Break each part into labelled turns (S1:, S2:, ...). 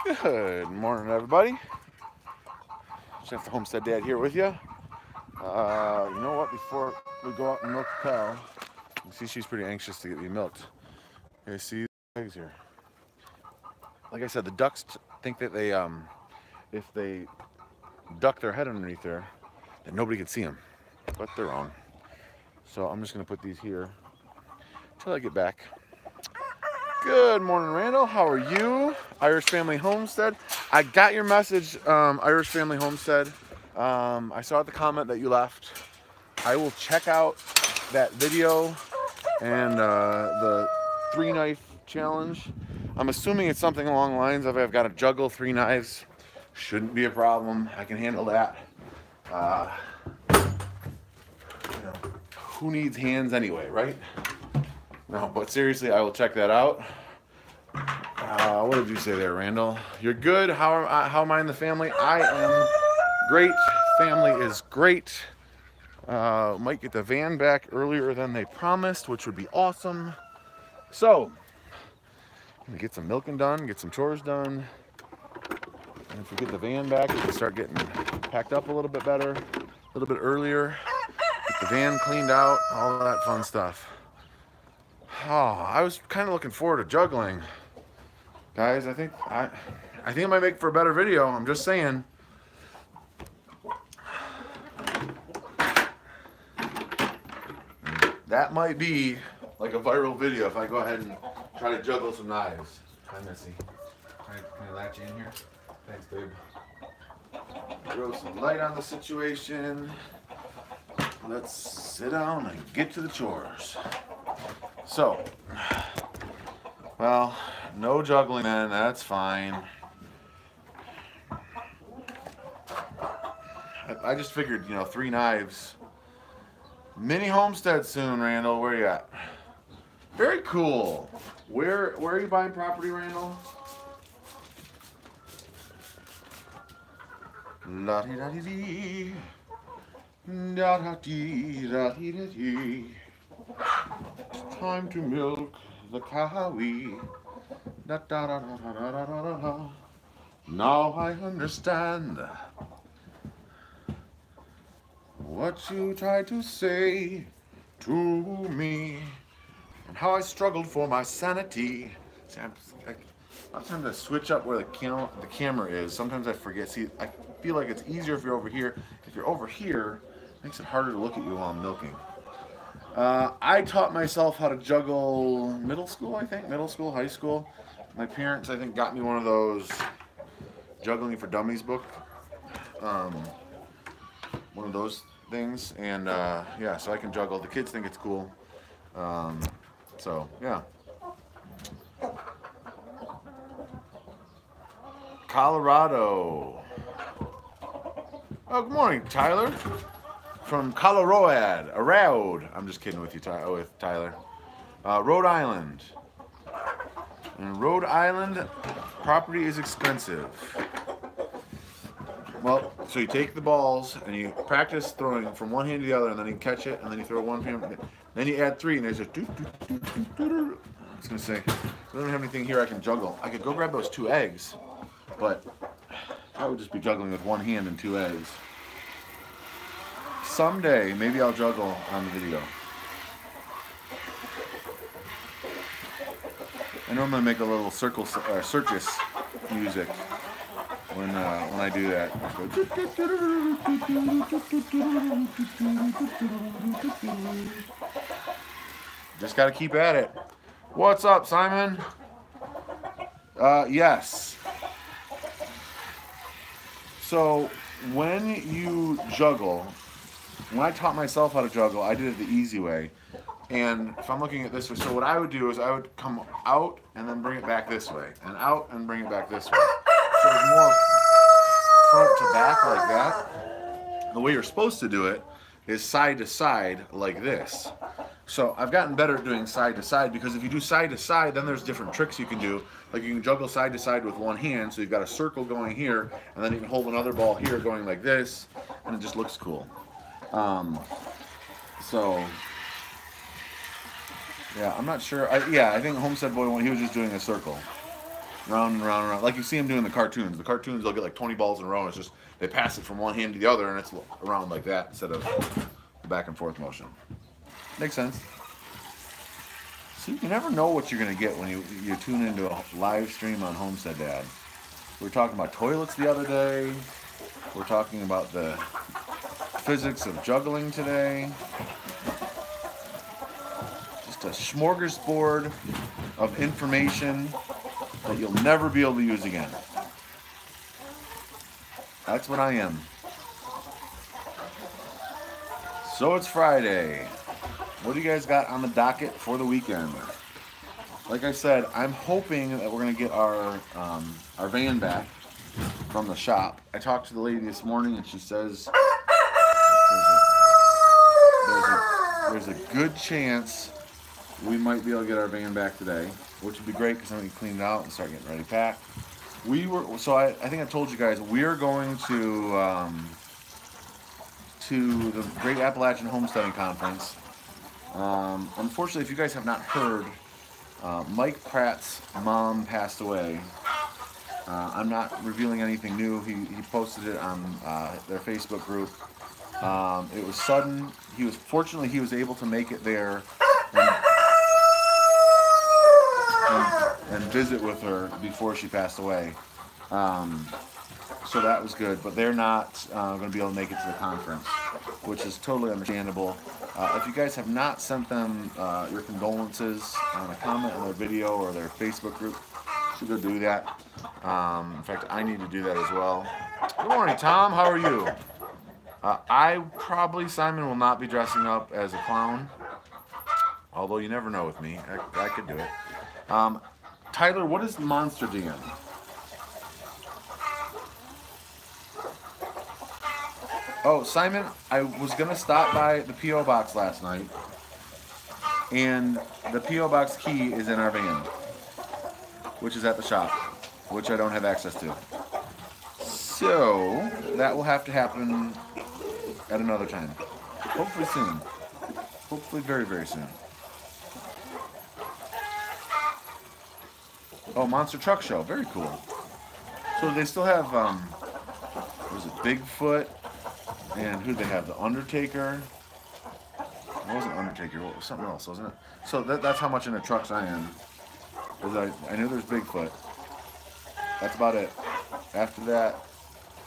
S1: Good morning, everybody. Just the Homestead Dad here with you. You know what? Before we go out and milk the cow, you see she's pretty anxious to get me milked. Okay, see the eggs here. Like I said, the ducks think that if they duck their head underneath there, that nobody can see them. But they're wrong. So I'm just gonna put these here until I get back. Good morning, Randall. How are you? Irish Family Homestead. I got your message, Irish Family Homestead. I saw the comment that you left. I will check out that video and the 3-knife challenge. I'm assuming it's something along the lines of I've got to juggle 3 knives. Shouldn't be a problem. I can handle that. Who needs hands anyway, right? No, but seriously, I will check that out. What did you say there, Randall? You're good. How am I in the family? I am great. Family is great. Might get the van back earlier than they promised, which would be awesome. So, I'm gonna get some milking done, get some chores done. And if we get the van back, we can start getting packed up a little bit better, a little bit earlier. Get the van cleaned out, all that fun stuff. Oh, I was kind of looking forward to juggling. Guys, I think it might make for a better video. I'm just saying. That might be like a viral video if I go ahead and try to juggle some knives. Hi, Missy. Can I latch in here? Thanks, babe. Throw some light on the situation. Let's sit down and get to the chores. So, well, no juggling then, that's fine. I just figured, 3 knives. Mini homestead soon, Randall. Where you at? Very cool. Where are you buying property, Randall? La di da di dee. Da da dee da dee da dee. It's time to milk the cowie. Da da da da da da da da. Now I understand what you tried to say to me and how I struggled for my sanity. See, sometimes I switch up where the camera is. Sometimes I forget. See, I feel like it's easier if you're over here. If you're over here, it makes it harder to look at you while I'm milking. I taught myself how to juggle middle school, I think. Middle school, high school. My parents, I think, got me one of those Juggling for Dummies book. One of those things. And, yeah, so I can juggle. The kids think it's cool. So, yeah. Colorado. Oh, good morning, Tyler. From Colorado, I'm just kidding with you, Tyler. Rhode Island. In Rhode Island, property is expensive. Well, so you take the balls and you practice throwing from one hand to the other, and then you catch it, and then you throw one hand, then you add 3, and there's a I was gonna say, I don't have anything here I can juggle. I could go grab those 2 eggs, but I would just be juggling with one hand and 2 eggs. Someday, maybe I'll juggle on the video. I normally make a little circus music when I do that. Just gotta keep at it. What's up, Simon? Yes. So when you juggle, when I taught myself how to juggle, I did it the easy way. And if I'm looking at this way, so what I would do is I would come out and then bring it back this way, and out and bring it back this way. So it's more front to back like that. The way you're supposed to do it is side to side like this. So I've gotten better at doing side to side, because if you do side to side, then there's different tricks you can do. Like you can juggle side to side with one hand, so you've got a circle going here, and then you can hold another ball here going like this, and it just looks cool. So yeah, I'm not sure. I think Homestead Boy, when he was just doing a circle. round and round and round. Like you see them doing the cartoons. The cartoons, they'll get like 20 balls in a row. It's just they pass it from one hand to the other, and it's around like that instead of the back and forth motion. Makes sense. See, you never know what you're going to get when you tune into a live stream on Homestead Dad. We were talking about toilets the other day. We're talking about the physics of juggling today. Just a smorgasbord of information that you'll never be able to use again. That's what I am. So it's Friday. What do you guys got on the docket for the weekend? Like I said, I'm hoping that we're going to get our van back from the shop. I talked to the lady this morning, and she says there's a good chance we might be able to get our van back today, which would be great because then we can clean it out and start getting ready to pack. I think I told you guys we're going to the Great Appalachian Homesteading Conference. Unfortunately, if you guys have not heard, Mike Pratt's mom passed away. I'm not revealing anything new. He posted it on their Facebook group. It was sudden. Fortunately he was able to make it there and visit with her before she passed away. So that was good, but they're not going to be able to make it to the conference, which is totally understandable. If you guys have not sent them your condolences on a comment on their video or their Facebook group, you should go do that. In fact, I need to do that as well. Good morning, Tom. How are you? Simon will not be dressing up as a clown, although you never know with me. I could do it. Tyler, what is Monster Dan? Oh, Simon, I was going to stop by the P.O. box last night, and the P.O. box key is in our van, which is at the shop, which I don't have access to. So, that will have to happen at another time. Hopefully soon. Hopefully very, very soon. Oh, Monster Truck Show. Very cool. So they still have, what was it, Bigfoot? And who they have? The Undertaker. It wasn't Undertaker. It was something else, wasn't it? So that's how much into trucks I am. Because I knew there's Bigfoot. That's about it. After that,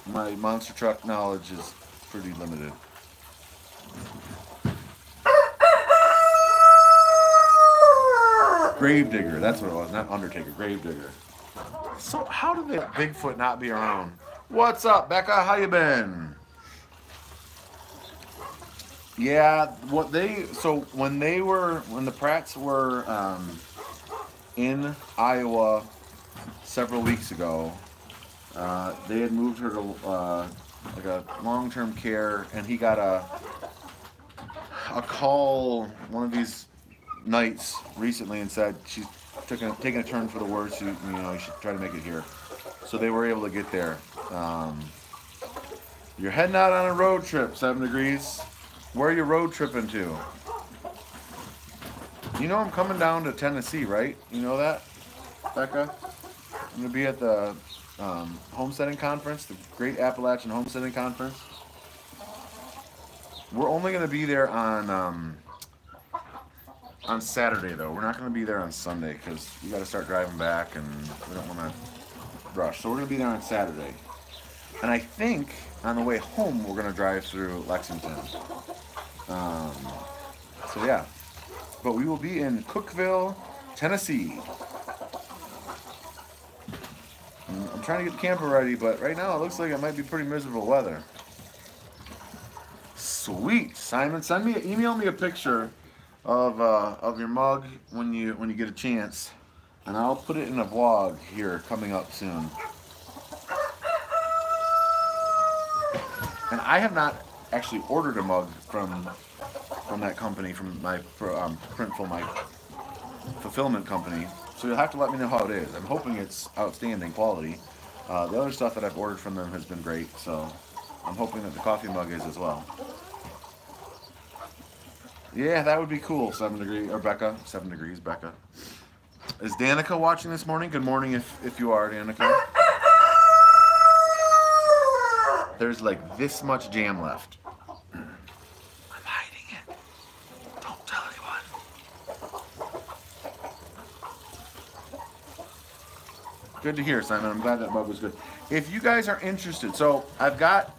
S1: my monster truck knowledge is pretty limited. Gravedigger. That's what it was. Not Undertaker. Gravedigger. So how did the Bigfoot not be around? What's up, Becca? How you been? Yeah, when the Pratts were in Iowa several weeks ago, they had moved her to like a long-term care, and he got a call one of these nights recently and said she's taking a turn for the worse. You should try to make it here. So they were able to get there. You're heading out on a road trip, 7 degrees. Where are you road tripping to? You know I'm coming down to Tennessee, right? You know that, Becca? I'm going to be at the Homesteading Conference, the Great Appalachian Homesteading Conference. We're only going to be there on Saturday, though. We're not going to be there on Sunday because we got to start driving back and we don't want to rush. So we're going to be there on Saturday. And I think on the way home, we're going to drive through Lexington. So yeah, but we will be in Cookeville, Tennessee. I'm trying to get the camper ready, but right now it looks like it might be pretty miserable weather. Sweet, Simon, email me a picture of your mug when you get a chance, and I'll put it in a vlog here coming up soon. And I have not actually ordered a mug from that company, from my Printful, my fulfillment company. So you'll have to let me know how it is. I'm hoping it's outstanding quality. The other stuff that I've ordered from them has been great, so I'm hoping that the coffee mug is as well. Yeah, that would be cool. 7 degrees, or Becca. 7 degrees, Becca. Is Danica watching this morning? Good morning if you are, Danica. There's like this much jam left. I'm hiding it. Don't tell anyone. Good to hear, Simon. I'm glad that mug was good. If you guys are interested, so I've got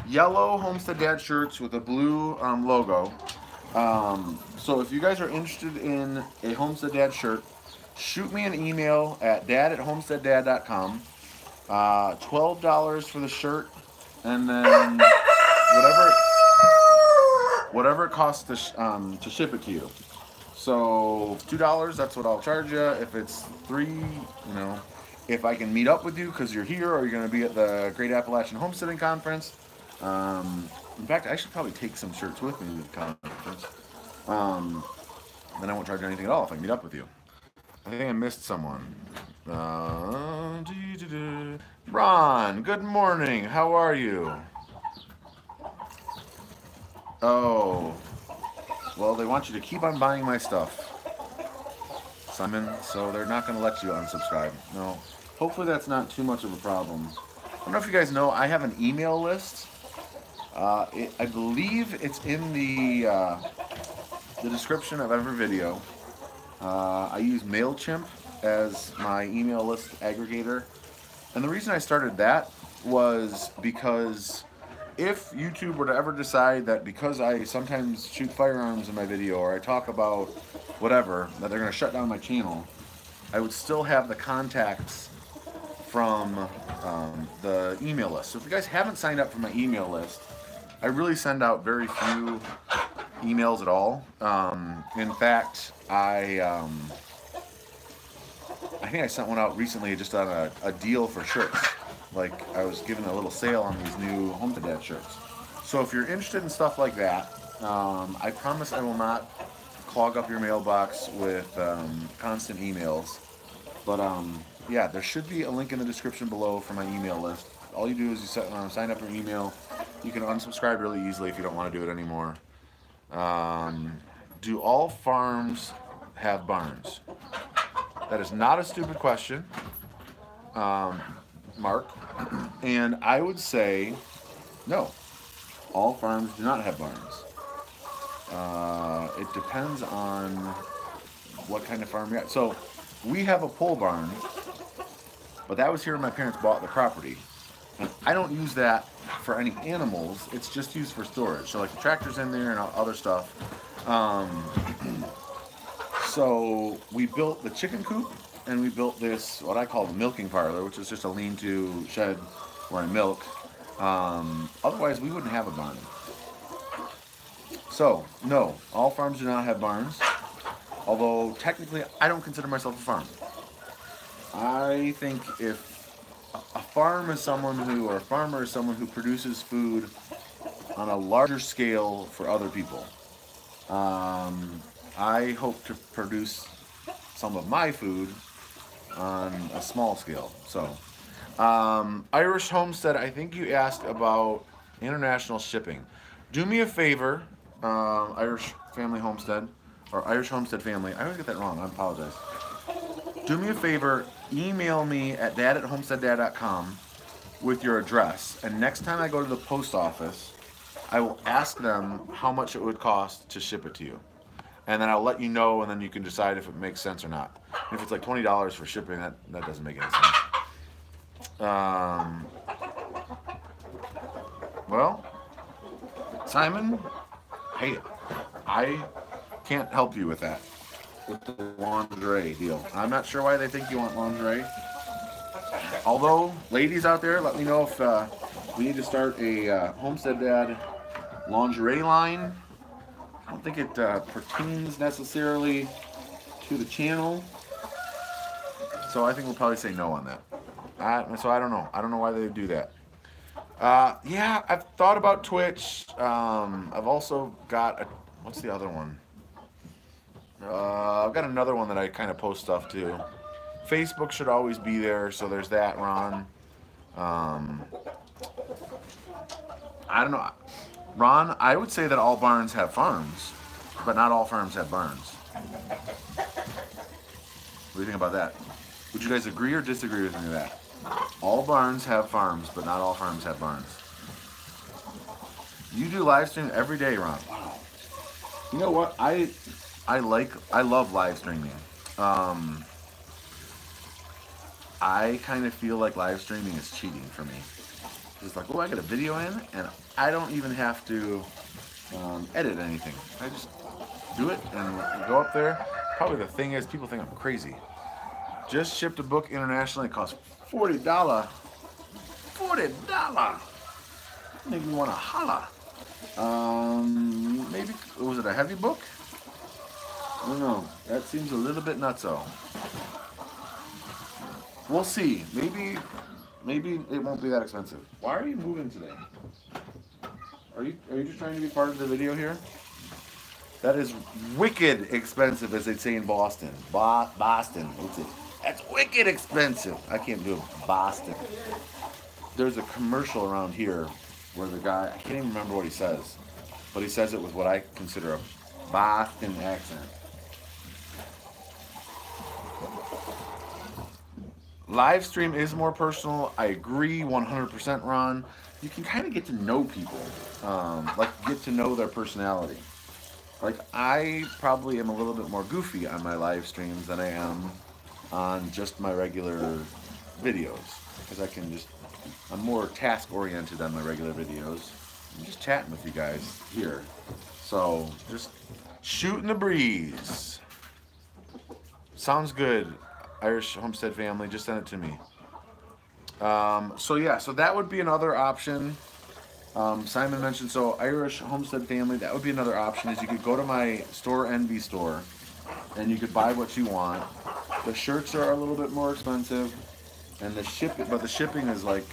S1: yellow Homestead Dad shirts with a blue logo. So if you guys are interested in a Homestead Dad shirt, shoot me an email at dad@homesteaddad.com. $12 for the shirt, and then whatever it costs to ship it to you. So $2, that's what I'll charge you. If it's $3, if I can meet up with you because you're here or you're going to be at the Great Appalachian Homesteading Conference. In fact, I should probably take some shirts with me to the conference. Then I won't charge you anything at all if I meet up with you. I think I missed someone. Ron, good morning. How are you? Oh, well, they want you to keep on buying my stuff, Simon, so they're not going to let you unsubscribe. No. Hopefully that's not too much of a problem. I don't know if you guys know, I have an email list. I believe it's in the description of every video. I use MailChimp as my email list aggregator. And the reason I started that was because if YouTube were to ever decide that because I sometimes shoot firearms in my video or I talk about whatever, that they're going to shut down my channel, I would still have the contacts from the email list. So if you guys haven't signed up for my email list, I really send out very few emails at all. In fact, I think I sent one out recently just on a deal for shirts. Like I was giving a little sale on these new Homestead Dad shirts. So if you're interested in stuff like that, I promise I will not clog up your mailbox with constant emails. But yeah, there should be a link in the description below for my email list. All you do is you sign up for email. You can unsubscribe really easily if you don't want to do it anymore. Do all farms have barns? That is not a stupid question, Mark. And I would say no. All farms do not have barns. It depends on what kind of farm you're at. So we have a pole barn, but that was here when my parents bought the property. And I don't use that for any animals. It's just used for storage. So like the tractor's in there and other stuff. So we built the chicken coop and we built this, what I call the milking parlor, which is just a lean-to shed where I milk. Otherwise, we wouldn't have a barn. So, no, all farms do not have barns. Although, technically, I don't consider myself a farm. I think if a farm is someone who, or a farmer is someone who produces food on a larger scale for other people. I hope to produce some of my food on a small scale. So, Irish Homestead, I think you asked about international shipping. Do me a favor, Irish Family Homestead, or Irish Homestead Family. I always get that wrong, I apologize. Do me a favor, email me at dad@homesteaddad.com with your address. And next time I go to the post office, I will ask them how much it would cost to ship it to you. And then I'll let you know, and then you can decide if it makes sense or not. If it's like $20 for shipping, that doesn't make any sense. Well, Simon, hey, I can't help you with that, with the lingerie deal. I'm not sure why they think you want lingerie. Although, ladies out there, let me know if we need to start a Homestead Dad lingerie line. I don't think it pertains necessarily to the channel, so I think we'll probably say no on that. So I don't know. I don't know why they would do that. Yeah, I've thought about Twitch. I've also got what's the other one? I've got another one that I kind of post stuff to. Facebook should always be there, so there's that, Ron. I don't know. Ron, I would say that all barns have farms, but not all farms have barns. do you think about that? Would you guys agree or disagree with me with that? All barns have farms, but not all farms have barns. You do live stream every day, Ron. Wow. You know what? I love live streaming. I kind of feel like live streaming is cheating for me. It's like, oh, I got a video in, and I don't even have to edit anything. I just do it and go up there. Probably the thing is, people think I'm crazy. Just shipped a book internationally. It cost $40. $40. Make me want to holla. Maybe, was it a heavy book? I don't know. That seems a little bit nutso. We'll see. Maybe it won't be that expensive. Why are you moving today? Are you just trying to be part of the video here? That is wicked expensive, as they'd say in Boston. Boston. That's wicked expensive. I can't do Boston. There's a commercial around here where the guy, I can't even remember what he says, but he says it with what I consider a Boston accent. Live stream is more personal. I agree 100%, Ron. You can kind of get to know people, like get to know their personality. Like, I probably am a little bit more goofy on my live streams than I am on just my regular videos, because I'm more task oriented on my regular videos. I'm just chatting with you guys here, so just shooting the breeze. Sounds good, Irish Homestead family. Just send it to me. So yeah, so that would be another option. Simon mentioned, so Irish Homestead family, that would be another option, is you could go to my Store Envy store and you could buy what you want. The shirts are a little bit more expensive, and the shipping is like,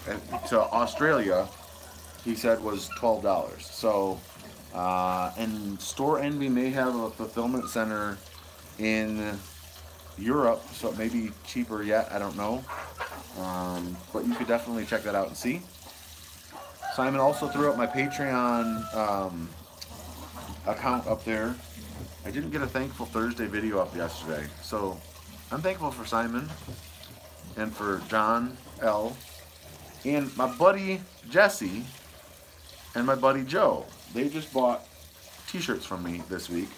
S1: to Australia, he said, was $12. So, and Store Envy may have a fulfillment center in Europe, so it may be cheaper yet, I don't know. But you could definitely check that out and see. Simon also threw up my Patreon account up there. I didn't get a Thankful Thursday video up yesterday, so I'm thankful for Simon and for John L. and my buddy Jesse and my buddy Joe. They just bought t-shirts from me this week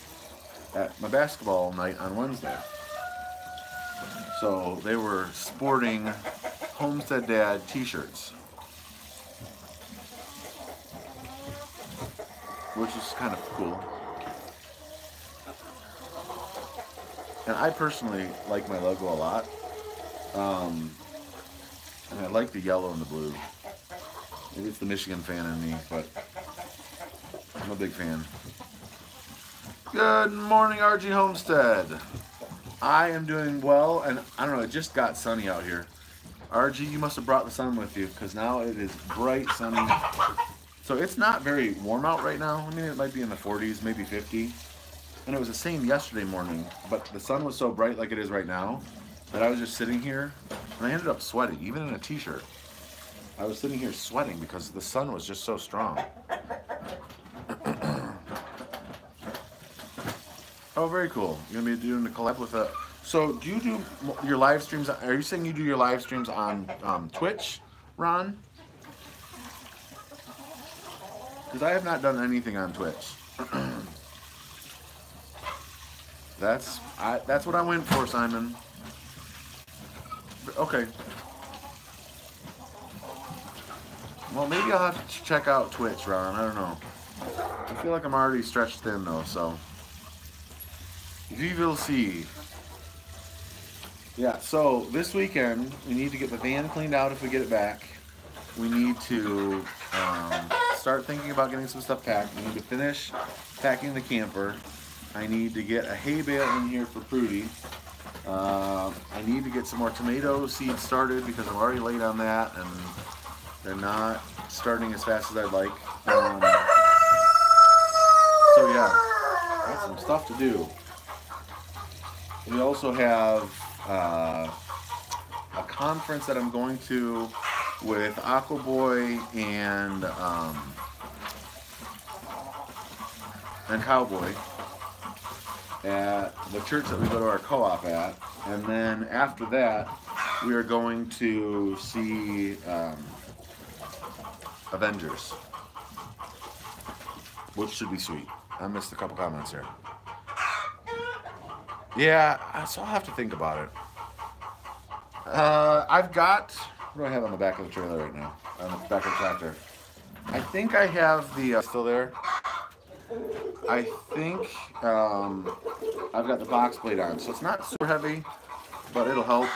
S1: at my basketball night on Wednesday. So they were sporting Homestead Dad t-shirts, which is kind of cool. And I personally like my logo a lot. And I like the yellow and the blue. Maybe it's the Michigan fan in me, but I'm a big fan. Good morning, RG Homestead. I am doing well, and I don't know, it just got sunny out here. RG, you must have brought the sun with you, because now it is bright sunny. So it's not very warm out right now. I mean, it might be in the 40s, maybe 50. And it was the same yesterday morning, but the sun was so bright like it is right now that I was just sitting here, and I ended up sweating, even in a t-shirt. I was sitting here sweating because the sun was just so strong. Oh, very cool. You're going to be doing a collab with a... So, do you do your live streams... Are you saying you do your live streams on Twitch, Ron? Because I have not done anything on Twitch. That's what I went for, Simon. Okay. Well, maybe I'll have to check out Twitch, Ron. I don't know. I feel like I'm already stretched thin, though, so... We will see. Yeah, so this weekend, we need to get the van cleaned out if we get it back. We need to start thinking about getting some stuff packed. We need to finish packing the camper. I need to get a hay bale in here for Prudy. I need to get some more tomato seeds started because I'm already late on that, and they're not starting as fast as I'd like. So yeah, got some stuff to do. We also have a conference that I'm going to with Aquaboy and Cowboy at the church that we go to our co-op at. And then after that, we are going to see Avengers, which should be sweet. I missed a couple comments here. Yeah, so I'll have to think about it. I've got, what do I have on the back of the trailer right now? On the back of the tractor. I think I have the, still there? I think I've got the box plate on, so it's not super heavy, but it'll help.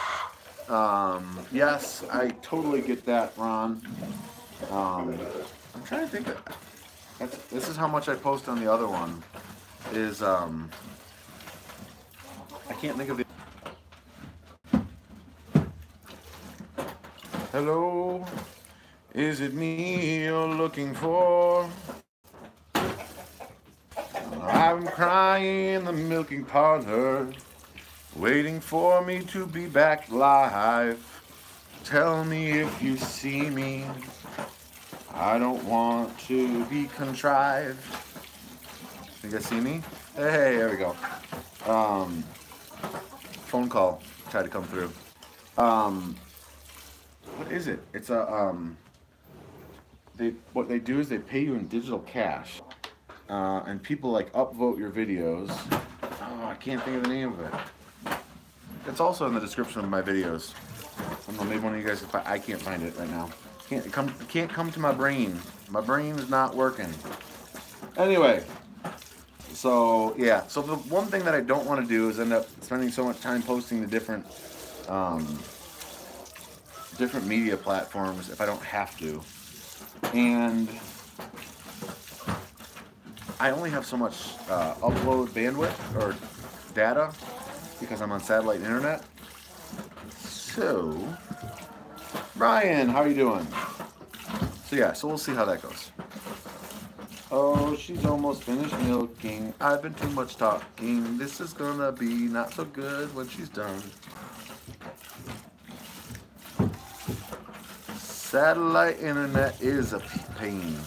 S1: Yes, I totally get that, Ron. I'm trying to think this is how much I post on the other one. Is I can't think of the. Hello, is it me you're looking for? I'm crying in the milking parlor, waiting for me to be back live. Tell me if you see me. I don't want to be contrived. Think you see me? Hey, there we go. Phone call tried to come through. What is it? It's a what they do is they pay you in digital cash, and people like upvote your videos. Oh, I can't think of the name of it. It's also in the description of my videos. I don't know, maybe one of you guys. I can't find it right now. It can't come to my brain. My brain is not working. Anyway, so yeah. So the one thing that I don't want to do is end up spending so much time posting the different media platforms if I don't have to. And I only have so much upload bandwidth or data because I'm on satellite internet. So, Brian, how are you doing? So yeah, so we'll see how that goes. Oh, she's almost finished milking. I've been too much talking. This is gonna be not so good when she's done. Satellite internet is a pain.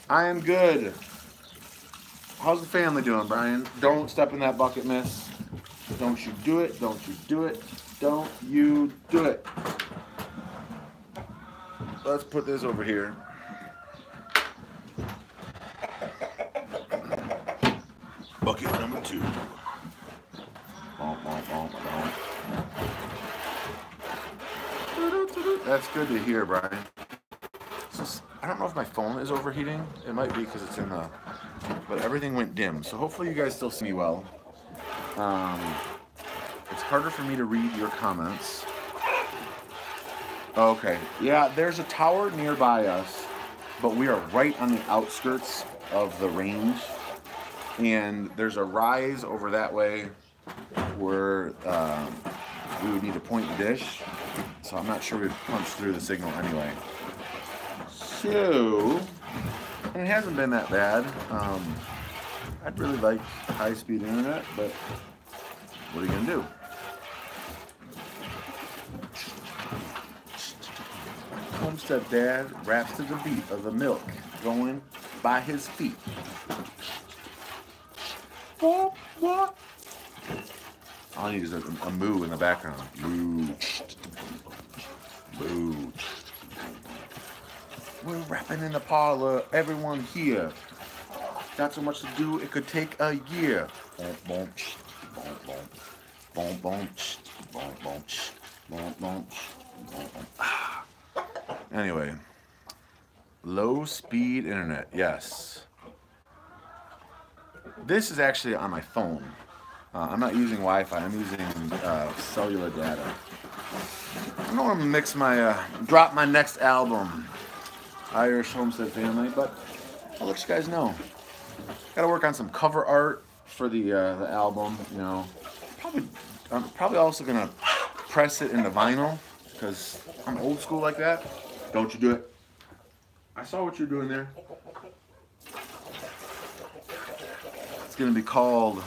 S1: I am good. How's the family doing, Brian? Don't step in that bucket, miss. Don't you do it. Don't you do it. Don't you do it. Let's put this over here. Bucket number 2. That's good to hear, Brian. I don't know if my phone is overheating. It might be because it's in the... But everything went dim, so hopefully you guys still see me well. It's harder for me to read your comments. Okay, yeah, there's a tower nearby us, but we are right on the outskirts of the range. And there's a rise over that way where we would need to point the dish. So I'm not sure we'd punch through the signal anyway. So, and it hasn't been that bad. I'd really like high-speed internet, but what are you gonna do? Homestead Dad raps to the beat of the milk going by his feet. What? All I need is a moo in the background. Moo. Moo. We're rapping in the parlor, everyone here. Not so much to do, it could take a year. Anyway, low speed internet, yes. This is actually on my phone. I'm not using Wi-Fi, I'm using cellular data. I don't want to mix my, drop my next album, Irish Homestead Family, but I'll let you guys know. Got to work on some cover art for the album, you know. I'm probably also gonna press it into vinyl because I'm old school like that. Don't you do it? I saw what you're doing there. It's gonna be called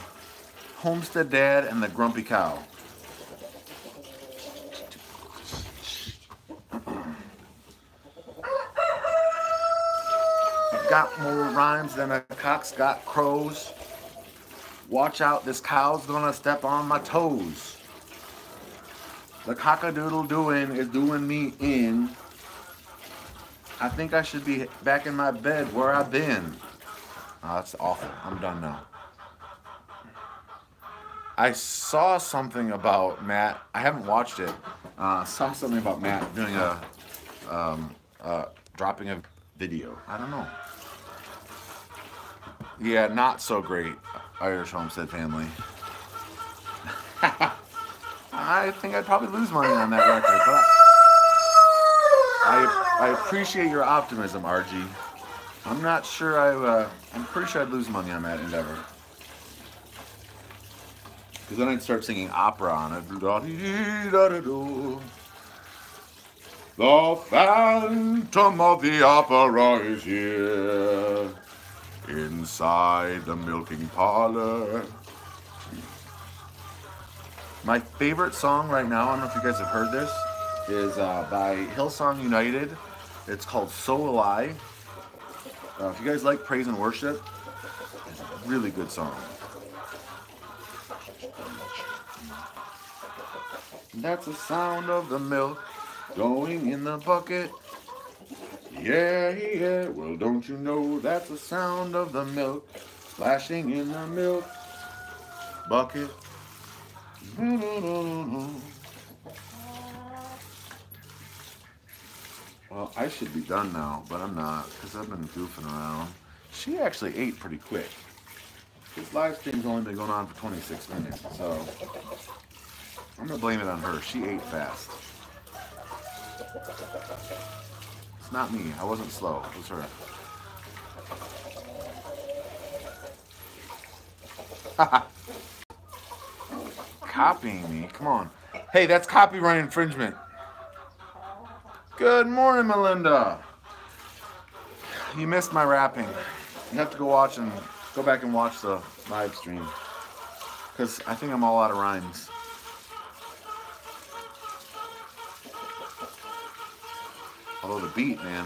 S1: Homestead Dad and the Grumpy Cow. Got more rhymes than a cock's got crows. Watch out, this cow's gonna step on my toes. The cock-a-doodle doing is doing me in. I think I should be back in my bed where I've been. Oh, that's awful. I'm done now. I saw something about Matt. I haven't watched it. Saw something about Matt doing dropping a video. I don't know. Yeah, not so great. Irish Homestead family. I think I'd probably lose money on that record, but I appreciate your optimism, RG. I'm not sure I'm pretty sure I'd lose money on that endeavor. Because then I'd start singing opera on it. The Phantom of the Opera is here. Inside the milking parlor. My favorite song right now, I don't know if you guys have heard this, is by Hillsong United. It's called So Will I. If you guys like praise and worship, it's a really good song. That's the sound of the milk going in the bucket. Yeah, yeah, well don't you know that's the sound of the milk splashing in the milk bucket. Well, I should be done now, but I'm not because I've been goofing around. She actually ate pretty quick. This live stream's only been going on for 26 minutes, so I'm gonna blame it on her. She ate fast. It's not me. I wasn't slow. It was her. Copying me? Come on. Hey, that's copyright infringement. Good morning, Melinda. You missed my rapping. You have to go back and watch the live stream. Because I think I'm all out of rhymes. Although the beat, man.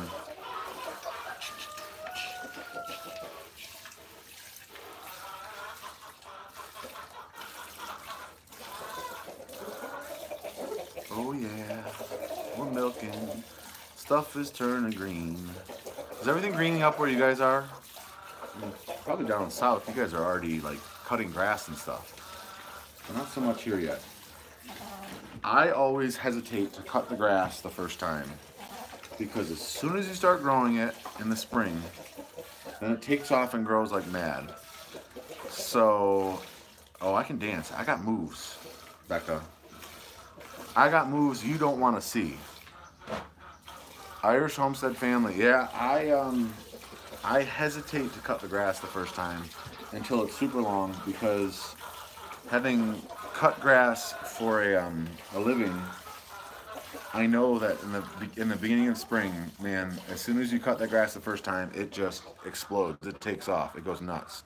S1: Oh yeah, we're milking. Stuff is turning green. Is everything greening up where you guys are? I mean, probably down south, you guys are already like cutting grass and stuff. But not so much here yet. I always hesitate to cut the grass the first time. Because as soon as you start growing it in the spring, then it takes off and grows like mad. So, oh, I can dance. I got moves, Becca. I got moves you don't want to see. Irish Homestead family. Yeah, I hesitate to cut the grass the first time until it's super long because having cut grass for a living, I know that in the beginning of spring, man, as soon as you cut that grass the first time, it just explodes. It takes off. It goes nuts.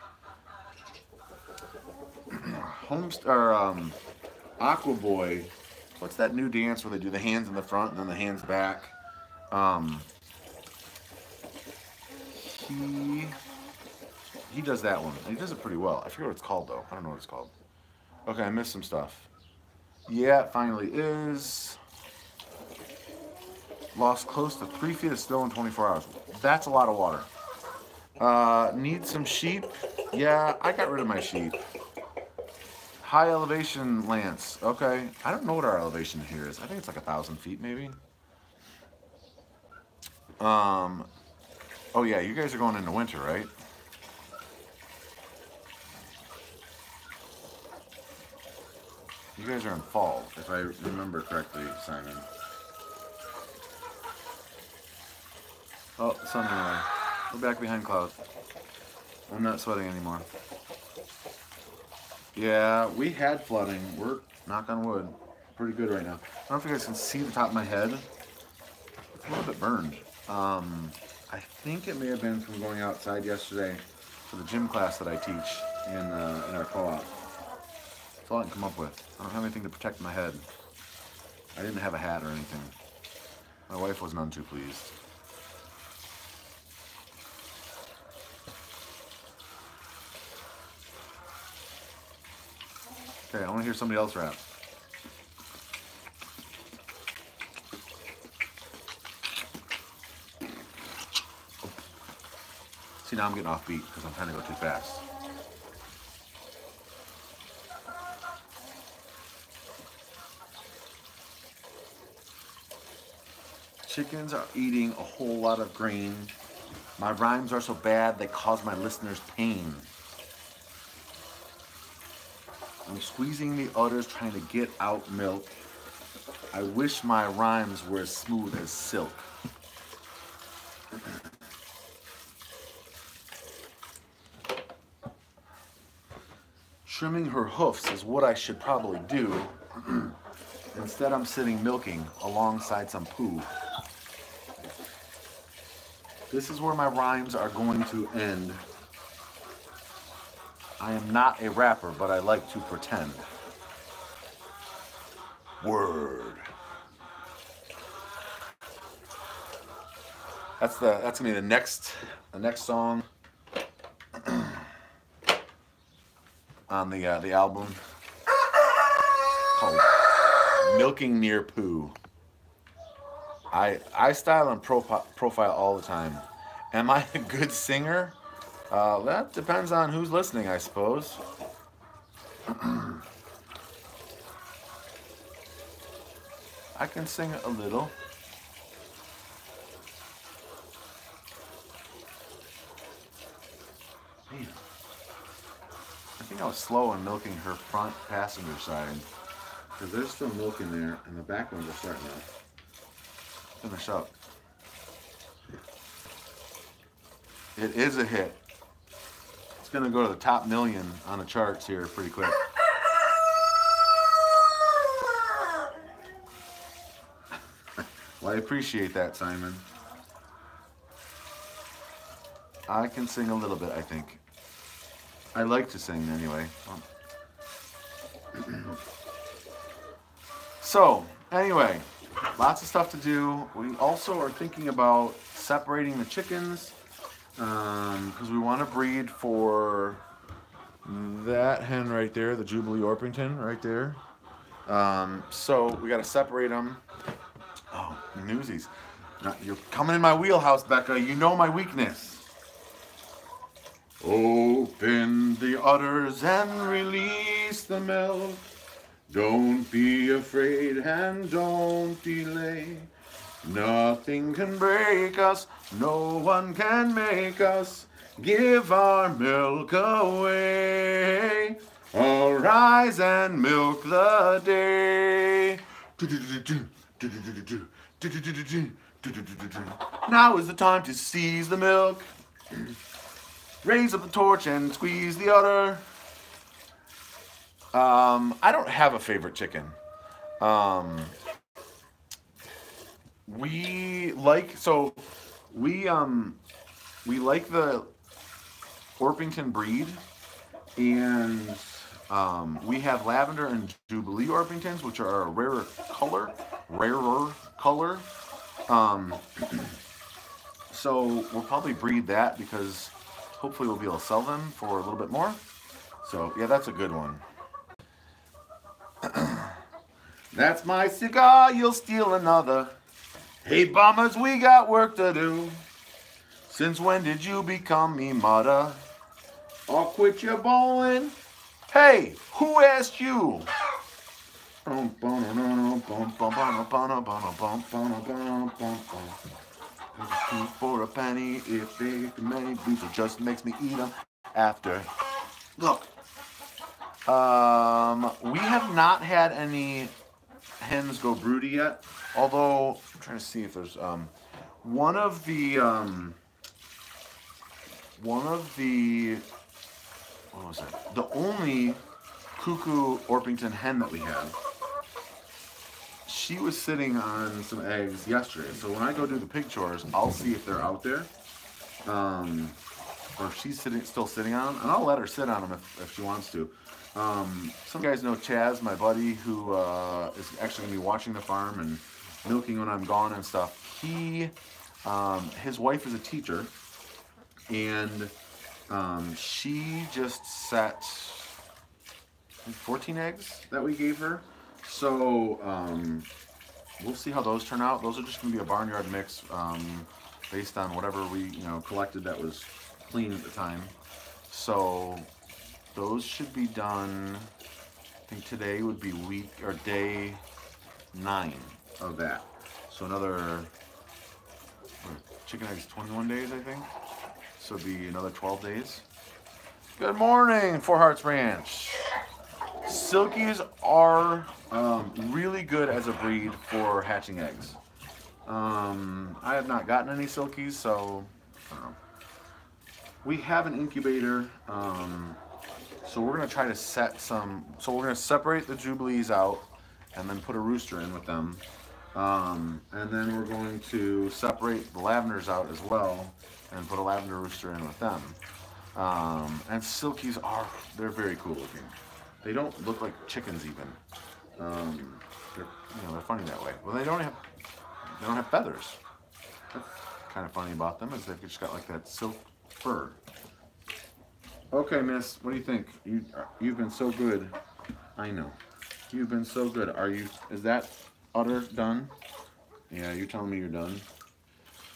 S1: Aqua Boy. What's that new dance where they do the hands in the front and then the hands back? He does that one. He does it pretty well. I forget what it's called though. I don't know what it's called. Okay, I missed some stuff. Yeah, it finally is. Lost close to 3 feet of snow in 24 hours. That's a lot of water. Need some sheep? Yeah, I got rid of my sheep. High elevation lance. Okay. I don't know what our elevation here is. I think it's like 1,000 feet maybe. Oh yeah, you guys are going into winter, right? You guys are in fall, if I remember correctly, Simon. Oh, sun went away. We're back behind clouds. I'm not sweating anymore. Yeah, we had flooding. We're, knock on wood, pretty good right now. I don't know if you guys can see the top of my head. It's a little bit burned. I think it may have been from going outside yesterday for the gym class that I teach in our co-op. That's all I can come up with. I don't have anything to protect my head. I didn't have a hat or anything. My wife was none too pleased. Okay, I want to hear somebody else rap. See, now I'm getting off beat because I'm trying to go too fast. Chickens are eating a whole lot of grain. My rhymes are so bad they cause my listeners pain. I'm squeezing the udders trying to get out milk. I wish my rhymes were as smooth as silk. Trimming her hoofs is what I should probably do. Instead, I'm sitting milking alongside some poo. This is where my rhymes are going to end. I am not a rapper, but I like to pretend. Word. That's gonna be the next song on the album called Milking Near Poo. I style and profile all the time. Am I a good singer? That depends on who's listening, I suppose. I can sing a little. Man, I think I was slow in milking her front passenger side because there's still milk in there, and the back ones are starting to finish up. It is a hit. It's gonna go to the top 1,000,000 on the charts here pretty quick. Well, I appreciate that, Simon. I can sing a little bit, I think. I like to sing anyway. So, anyway, lots of stuff to do. We also are thinking about separating the chickens because we want to breed for that hen right there, the Jubilee Orpington right there. So we got to separate them. Oh, newsies. Now, you're coming in my wheelhouse, Becca. You know my weakness. Open the udders and release the milk. Don't be afraid and don't delay. Nothing can break us, no one can make us give our milk away. Arise and milk the day. Now is the time to seize the milk. Raise up the torch and squeeze the udder. I don't have a favorite chicken. We like the Orpington breed, and we have lavender and Jubilee Orpingtons, which are a rarer color. So we'll probably breed that because hopefully we'll be able to sell them for a little bit more. So yeah, that's a good one. That's my cigar, you'll steal another. Hey bummers, we got work to do. Since when did you become me mother? Or quit your bowling? Hey, who asked you? For a penny, if they too many boots, it just makes me eat them after. Look, we have not had any hens go broody yet. Although I'm trying to see if there's one of the what was it? The only cuckoo Orpington hen that we had. She was sitting on some eggs yesterday, so when I go do the pig chores, I'll see if they're out there, or if she's still sitting on them, and I'll let her sit on them if she wants to. Some guys know Chaz, my buddy, who is actually going to be watching the farm and milking when I'm gone and stuff. His wife is a teacher, and she just set 14 eggs that we gave her. So we'll see how those turn out. Those are just going to be a barnyard mix based on whatever we collected that was clean at the time. So those should be done. I think today would be day 9 of that. So another chicken eggs 21 days, I think. So it'd be another 12 days. Good morning, Four Hearts Ranch. Silkies are really good as a breed for hatching eggs. I have not gotten any silkies, so I don't know. We have an incubator, so we're gonna try to set some. So we're gonna separate the Jubilees out, and then put a rooster in with them, and then we're going to separate the Lavenders out as well, and put a lavender rooster in with them. And silkies they're very cool looking. They don't look like chickens even. They're funny that way. Well, they don't have feathers. That's kind of funny about them is they've just got like that silk fur. Okay, miss, what do you think? You've been so good. I know. You've been so good. Is that udder done? Yeah, you're telling me you're done.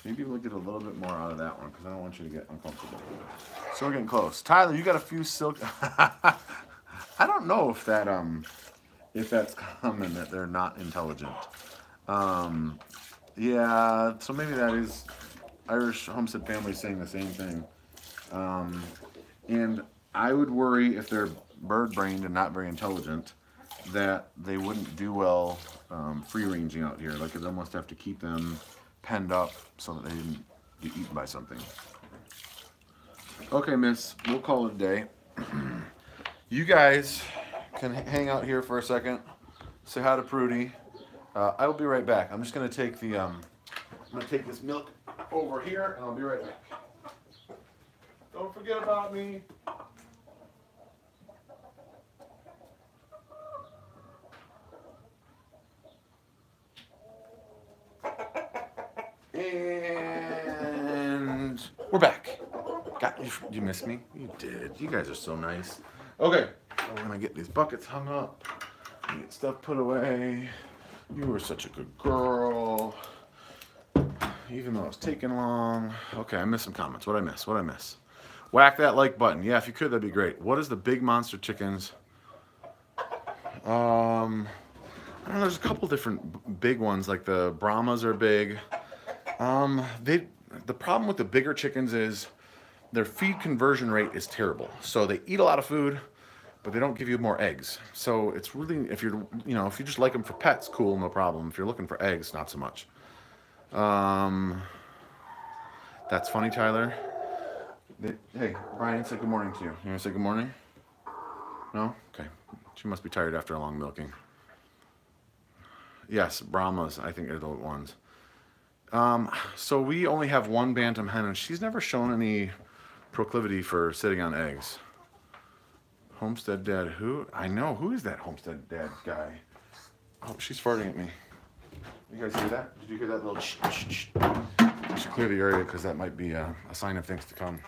S1: Maybe we'll get a little bit more out of that one because I don't want you to get uncomfortable. So we're getting close. Tyler, you got a few silk. I don't know if that's common that they're not intelligent. Yeah, so maybe that is Irish Homestead family saying the same thing. And I would worry if they're bird-brained and not very intelligent that they wouldn't do well free-ranging out here. Like you'd almost have to keep them penned up so that they didn't get eaten by something. Okay, miss, we'll call it a day. You guys can hang out here for a second. Say hi to Prudy. I will be right back. I'm just gonna take this milk over here, and I'll be right back. Don't forget about me. And we're back. You missed me? You did. You guys are so nice. Okay, I'm gonna get these buckets hung up, get stuff put away. You were such a good girl, even though it was taking long. Okay, I missed some comments. What'd I miss? Whack that like button. Yeah, if you could, that'd be great. What is the big monster chickens? I don't know, there's a couple different big ones, like the Brahmas are big. The problem with the bigger chickens is their feed conversion rate is terrible. So they eat a lot of food, but they don't give you more eggs. So it's really, if you just like them for pets, cool, no problem. If you're looking for eggs, not so much. That's funny, Tyler. Hey, Brian, say good morning to you. You want to say good morning? No? Okay. She must be tired after a long milking. Yes, Brahmas, I think are the ones. So we only have one bantam hen, and she's never shown any proclivity for sitting on eggs. Homestead Dad, who? I know, who is that Homestead Dad guy? Oh, she's farting at me. You guys hear that? Did you hear that little shh, shh, shh? We should clear the area because that might be a sign of things to come.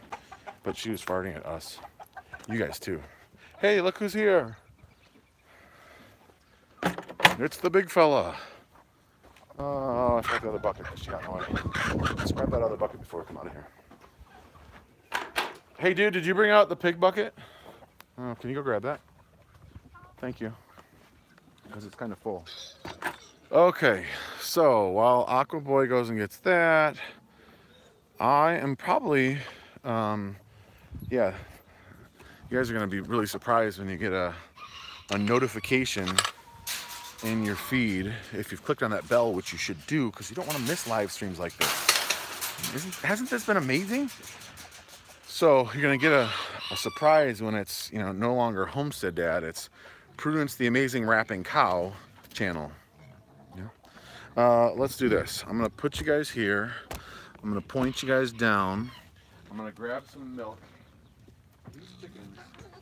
S1: But she was farting at us. You guys too. Hey, look who's here. It's the big fella. Oh, I forgot the other bucket because she got no idea. Let's grab that other bucket before we come out of here. Hey, dude, did you bring out the pig bucket? Oh, can you go grab that? Thank you. Because it's kind of full. Okay, so while Aqua Boy goes and gets that, I am probably, yeah, you guys are going to be really surprised when you get a notification in your feed if you've clicked on that bell, which you should do because you don't want to miss live streams like this. Hasn't this been amazing? So you're going to get a surprise when it's, no longer Homestead Dad. It's Prudence the Amazing Rapping Cow channel. Yeah. Let's do this. I'm going to put you guys here. I'm going to point you guys down. I'm going to grab some milk. These chickens,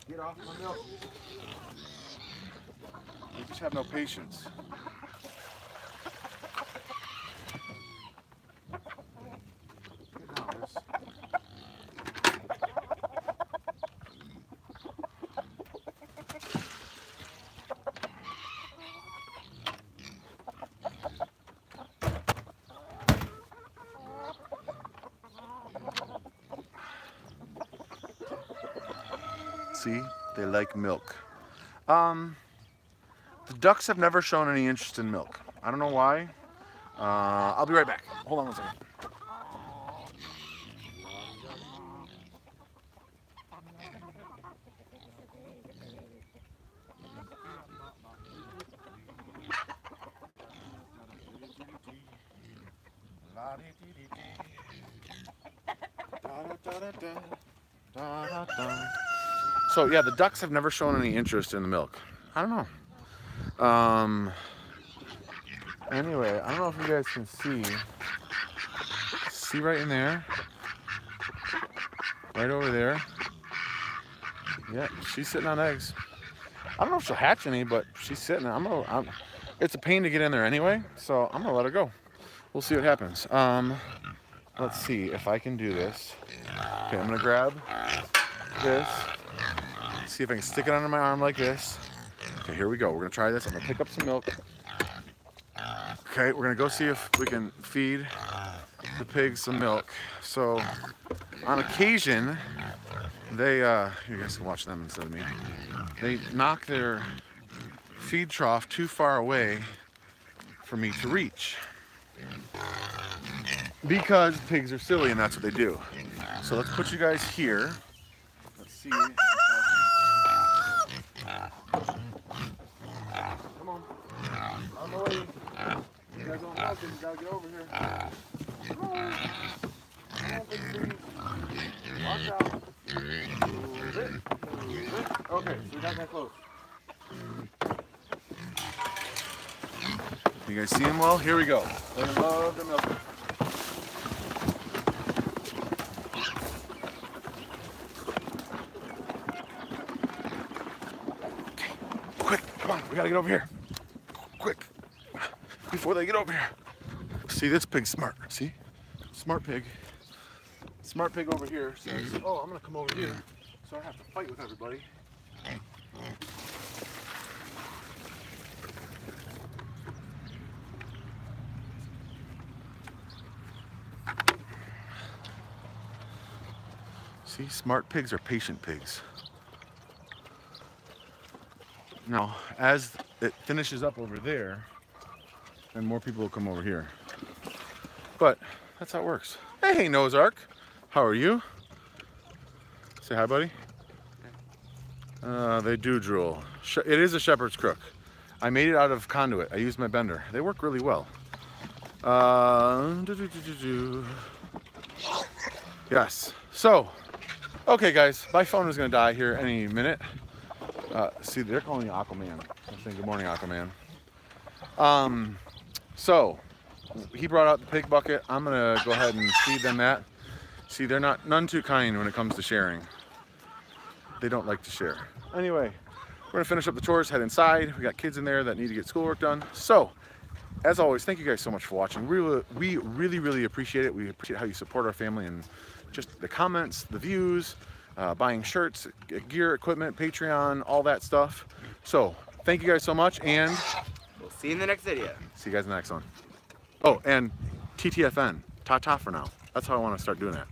S1: get off my milk. They just have no patience. See, they like milk. The ducks have never shown any interest in milk. I don't know why. I'll be right back. Hold on one second. So yeah, the ducks have never shown any interest in the milk. I don't know. Anyway, I don't know if you guys can see right in there, right over there. Yeah, she's sitting on eggs. I don't know if she'll hatch any, but she's sitting. It's a pain to get in there anyway, so I'm gonna let her go. We'll see what happens. Let's see if I can do this. Okay, I'm gonna grab this. See if I can stick it under my arm like this. Okay, here we go. We're gonna try this. I'm gonna pick up some milk. Okay, we're gonna go see if we can feed the pigs some milk. So, on occasion, they, you guys can watch them instead of me. They knock their feed trough too far away for me to reach. Because pigs are silly and that's what they do. So let's put you guys here. Let's see. Come on. On the way. You guys don't have to. You gotta get over here. Come on. Come on, big baby. Watch out. Okay, so we got that close. You guys see him well? Here we go. They're gonna love the milk. Okay, quick, come on, we gotta get over here. Quick, before they get over here. See, this pig's smart, see? Smart pig. Smart pig over here says, oh, I'm gonna come over here, so I have to fight with everybody. See, smart pigs are patient pigs. Now, as it finishes up over there, then more people will come over here. But that's how it works. Hey, Noah's Ark. How are you? Say hi, buddy. They do drool. It is a shepherd's crook. I made it out of conduit. I used my bender. They work really well. Yes. So, okay, guys. My phone is going to die here any minute. See, they're calling you Aquaman. I'm saying good morning, Aquaman. So, he brought out the pig bucket. I'm going to go ahead and feed them that. See, they're none too kind when it comes to sharing. They don't like to share. Anyway, we're gonna finish up the chores, head inside. We got kids in there that need to get schoolwork done. So, as always, thank you guys so much for watching. We really appreciate it. We appreciate how you support our family and just the comments, the views, buying shirts, gear, equipment, Patreon, all that stuff. So, thank you guys so much, and
S2: we'll see you in the next video.
S1: See you guys in the next one. Oh, and TTFN, ta-ta for now. That's how I want to start doing that.